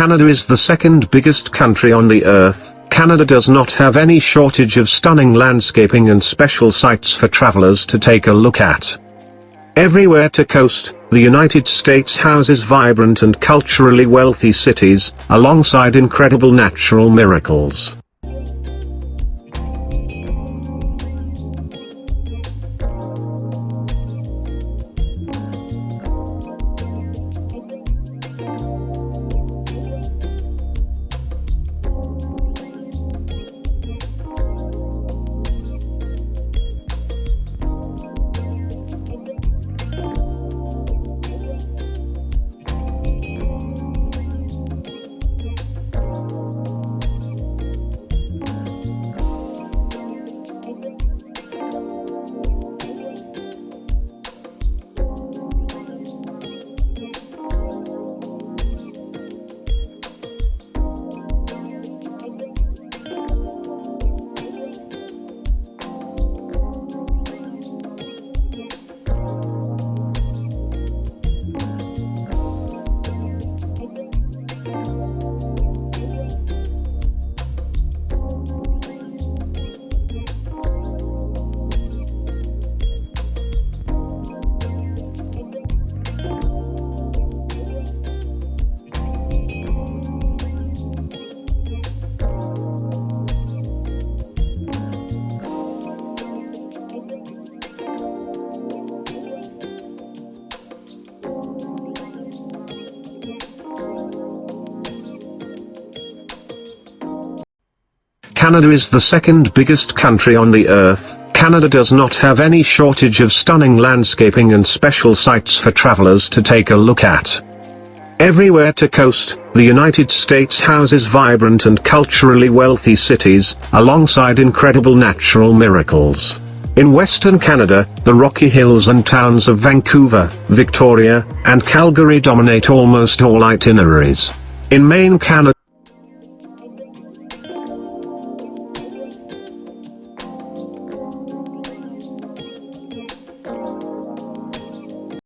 Canada is the second biggest country on the earth. Canada does not have any shortage of stunning landscaping and special sights for travelers to take a look at. Everywhere to coast, the United States houses vibrant and culturally wealthy cities, alongside incredible natural miracles. Canada is the second biggest country on the earth. Canada does not have any shortage of stunning landscaping and special sights for travelers to take a look at. Everywhere to coast, the United States houses vibrant and culturally wealthy cities, alongside incredible natural miracles. In Western Canada, the Rocky Hills and towns of Vancouver, Victoria, and Calgary dominate almost all itineraries. In Maine, Canada,